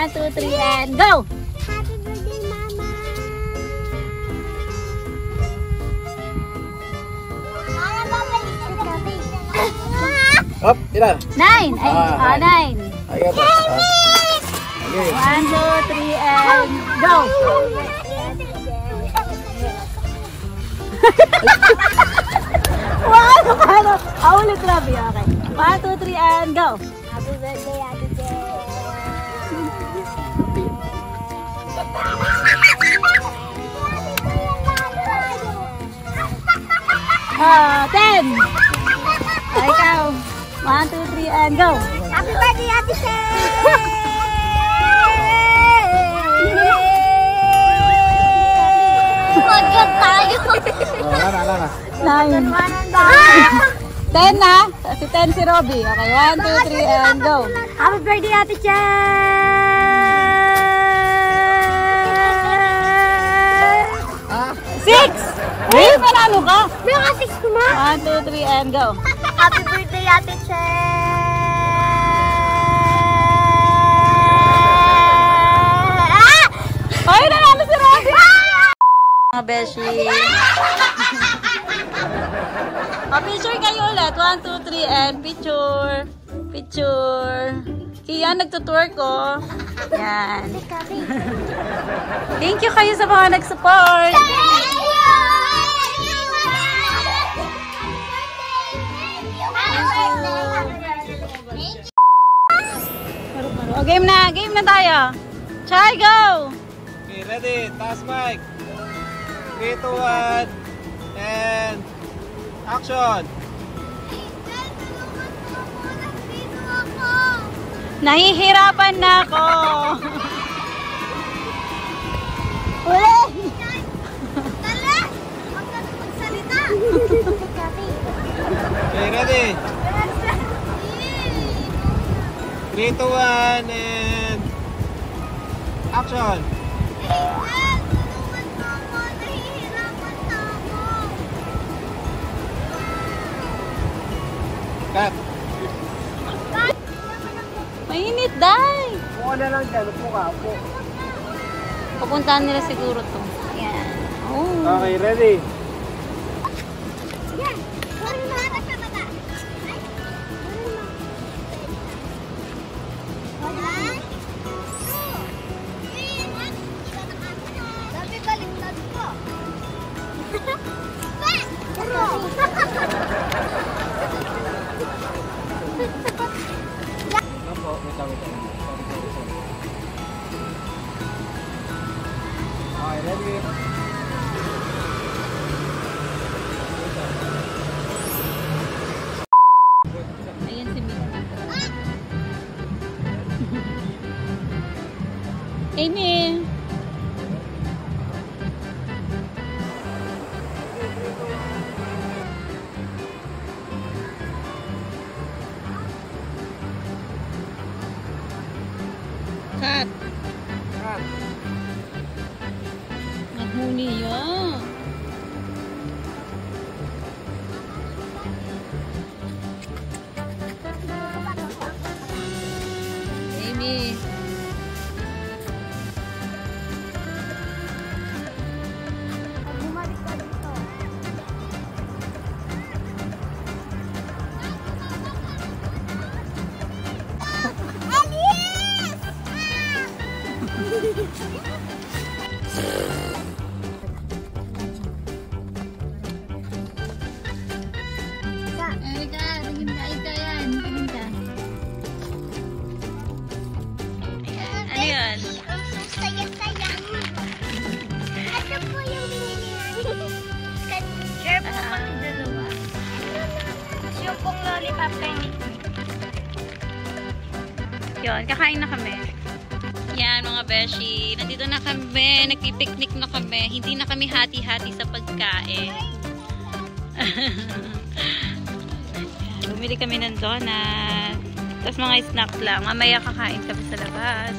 1, 2, 3, and go! Happy birthday, Mama! Up, ilan? 9! Ay, 9. Ayaw pa. Okay. 1, 2, 3, and go! Wow! Paano? Ulit, Robby. Okay. 1, 2, 3, and go! Happy birthday, Ate Jen! 10! Ikaw. 1, 2, 3, and go! Happy birthday, Ate Jen! Mag-get tayo! Lana. 9. 10 na. Si 10 si Robby. Okay, 1, 2, 3, and go. Happy birthday, Ate Jen! 6! Ay, panalo ka. May ka 6 ko, Ma? 1, 2, 3, and go. Happy birthday, Ate Chen! Ay, nanalo si Robby! Mga beshi. Picture kayo ulit. 1, 2, 3, and picture. Picture. Kian, nagtutour ko. Yan. Thank you kayo sa mga nag-support. O, game na. Game na tayo. Chai, go! Okay, ready? Task mic. 3, 2, 1. And action. Nahihirapan na ako. Uli! Dali! Huwag ka na magsalita! Okay, ready? 3, 2, 1. And action. Cut. Mainit, day. Mukha na lang dyan. Mukha po. Pupuntahan nila siguro to. Yan. Oh. Okay, ready? Yan! Sorry na ata siya bata! Ay! 1, 2, 3, sabi baliktad ko! Okay, ready? Ayan si Mika. Amy! Cut! Cut. Naghuni yun. Amy! Bumalik ka dito. Erika, tingin ka yan. Tingin ka. Ano yun? Ang saya-saya. Ito po yung binili namin. Share po kami dalawa. Yung pong lollipop kay Nikki. Yun, kakain na kami. Yan mga beshi. Nandito na kami. Nagpipiknik na kami. Hindi na kami hati-hati sa pagkain. Bumili kami ng donut. Tapos mga snack lang. Mamaya kakain kami sa labas.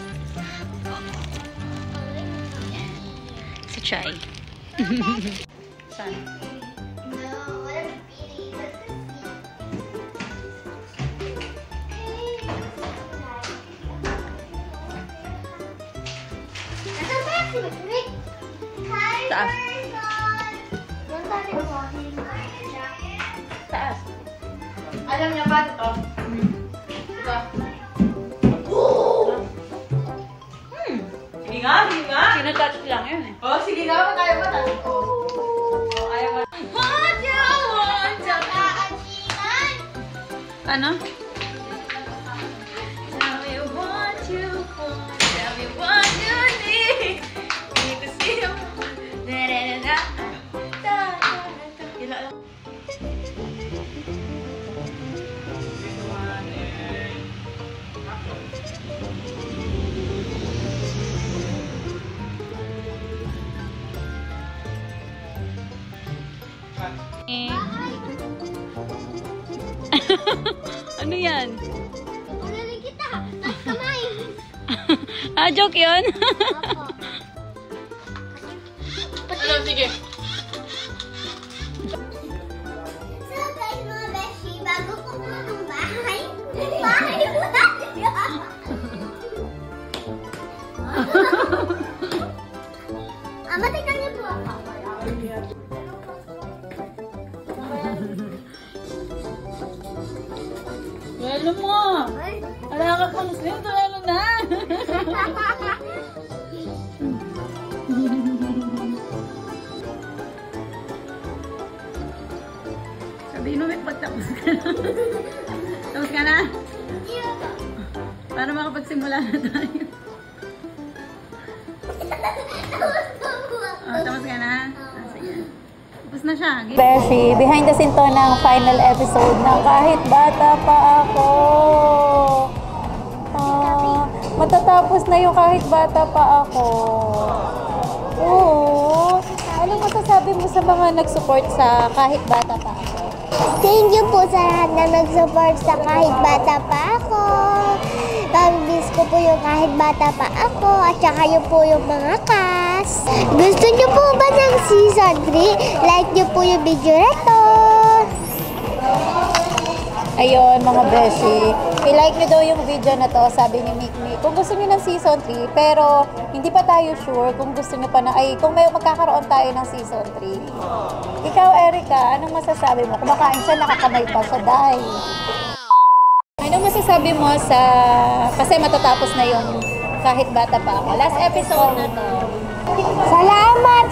Sa chai. Saan? Taas. Taas. Alam niya ba ito? Diba? Sige nga, sige nga. Sinatouch lang yun eh. Oh, sige nga, tayo ba tayo? Oh, ayaw mo. Ano? Tell me what you want, tell me what you need. Need to see you. Gila lang. Eh. Ano yan? Ulitin kita. Taas kamay. Ah, joke yun? Ano, sige. So guys, mga beshi, bago po mga ng bahay. Bahay wala siya. Tignan niyo po ako. Lalo mo! Wala ka pang slim, lalo na! Sabihin mo, may pagtapos ka na. Tapos ka na? Para makapagsimula na tayo. Oh, tapos ka na? Ah, sige. Tapos na siya. Beshi, behind the scene to ng final episode ng Kahit Bata Pa Ako. Matatapos na yung Kahit Bata Pa Ako. Oo. Anong masasabi mo sa mga nag-support sa Kahit Bata Pa Ako? Thank you po sa lahat na nag-support sa Kahit Bata Pa Ako. Pag-miss ko po yung Kahit Bata Pa Ako at saka yun po yung mga cast. Gusto niyo po ba ng season 3? Like niyo po yung video na to. Ayun mga beshi, i-like nyo daw yung video na to, sabi ni Mikmi. Kung gusto nyo ng season 3, pero hindi pa tayo sure kung gusto nyo pa na, kung may magkakaroon tayo ng season 3. Ikaw, Erica, anong masasabi mo? Kumakain siya, nakakamay pa siya, dahil. Anong masasabi mo sa, kasi matatapos na yung Kahit Bata Pa Ako. Last episode na to. Salamat!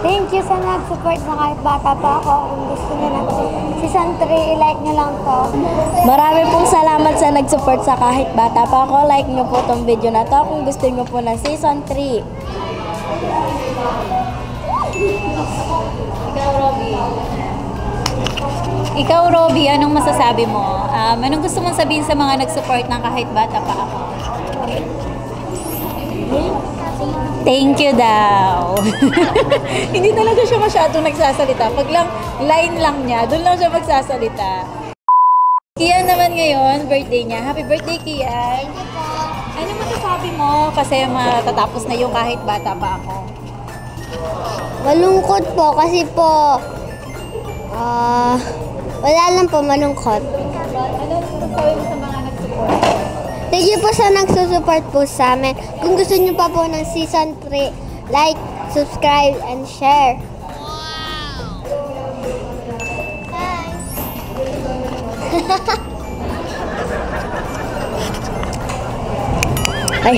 Thank you sa nag-support sa Kahit Bata Pa Ako. Kung gusto niyo na season 3, i-like niyo lang to. Marami pong salamat sa nag-support sa Kahit Bata Pa Ako. Like niyo po tong video na to kung gusto niyo po ng season 3. Ikaw, Robby, anong masasabi mo? Anong gusto mong sabihin sa mga nag-support ng Kahit Bata Pa Ako? Thank you daw. Hindi talaga siya masyadong nagsasalita. Pag lang, line lang niya, doon lang siya magsasalita. Kian naman ngayon, birthday niya. Happy birthday, Kian. Thank you po. Ano masasabi mo? Kasi matatapos na yung Kahit Bata Pa Ako. Malungkot po kasi po, wala lang po malungkot. Ano masasabi mo sa mga nag-support? Thank you po sa nagsusupport po sa amin. Kung gusto niyo pa po ng season 3, like, subscribe, and share. Hi!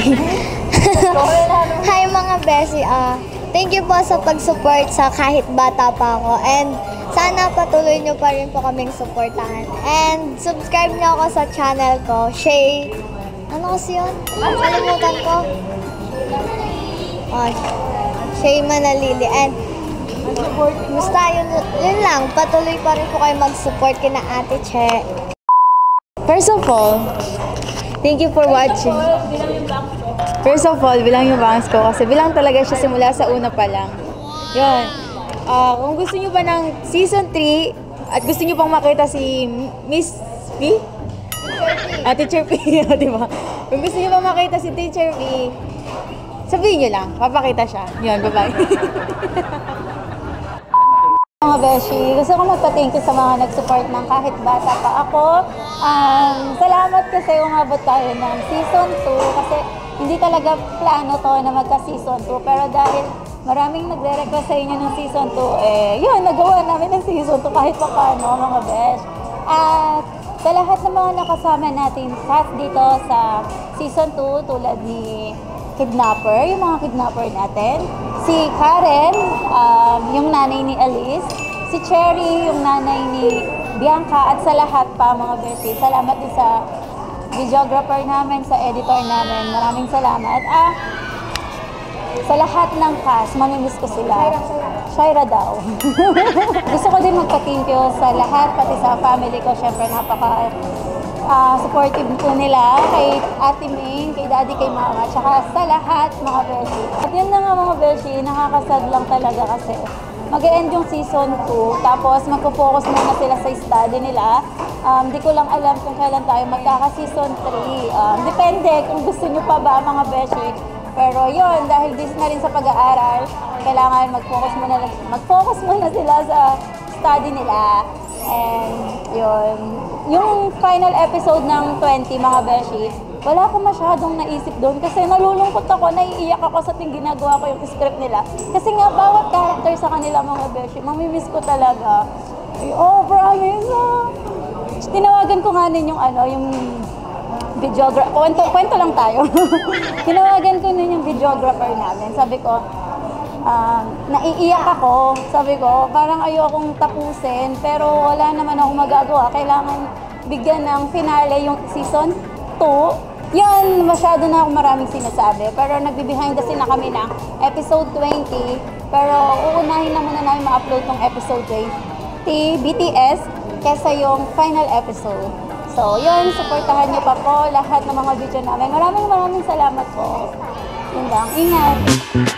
Hi mga beshi. Thank you po sa pag-support sa Kahit Bata Pa Ako. And sana patuloy niyo pa rin po kaming supportahan. And subscribe niyo ako sa channel ko, Shay. Ano kasi yun? Kalimutan ko. Shay Manalili. And basta yun lang. Patuloy pa rin po kayo mag-support kina Ate Che. First of all, thank you for watching. First of all, bilang yung bangs ko. Kasi bilang talaga siya simula sa una pa lang. Yun. Kung gusto nyo ba ng season 3 at gusto nyo pang makita si Miss P? Teacher P, di ba? Kung gusto nyo pang makita si Teacher P, sabihin nyo lang, papakita siya. Yun, bye-bye. Mga beshi, gusto ko magpa-thank you sa mga nag-support ng Kahit Bata Pa Ako. Salamat kasi umabot tayo ng season 2 kasi hindi talaga plano to na magka-season 2. Pero dahil maraming nagre-request sa inyo ng season 2, yun, nagawa namin ng season 2 kahit pa paano, mga besh. At sa lahat ng mga nakasama natin cast dito sa season 2, tulad ni Kidnapper, yung mga kidnapper natin, si Karen, yung nanay ni Alice, si Cherry, yung nanay ni Bianca, at sa lahat pa mga beshi. Salamat din sa videographer namin, sa editor namin. Maraming salamat. Sa lahat ng cast, mamimiss ko sila. Shaira daw. Gusto ko din magpa-thank you sa lahat, pati sa family ko. Siyempre, supportive po nila kay Ate Ming, kay Daddy, kay Mama, tsaka sa lahat mga beshi. At yun na nga mga beshi, nakakasad lang talaga kasi mag-e-end yung season 2, tapos magpo-focus muna sila sa study nila. Di ko lang alam kung kailan tayo magkaka-season 3. Depende kung gusto nyo pa ba mga beshi. Pero yun, dahil busy na rin sa pag-aaral, kailangan mag-focus muna sila sa study nila. And yun, yung final episode ng 20 mga beshi, wala akong masyadong naisip doon kasi nalulungkot ako, naiiyak ako sa ting ginagawa ko yung script nila. Kasi nga, bawat character sa kanila mga beshi, mamimiss ko talaga. Promise. Tinawagan ko nga din yung videographer. Kwento lang tayo. Tinawagan ko din yung videographer namin. Sabi ko, naiiyak ako. Sabi ko, parang ayokong tapusin, pero wala naman akong magagawa. Kailangan bigyan ng finale yung season 2. Yan, masyado na akong maraming sinasabi. Pero nagbe-behind the scene na kami ng episode 20. Pero uunahin na muna namin ma-upload tong episode 20 BTS kesa yung final episode. So, yun, supportahan niyo pa po lahat ng mga video namin. Maraming salamat po. Yun lang, ingat!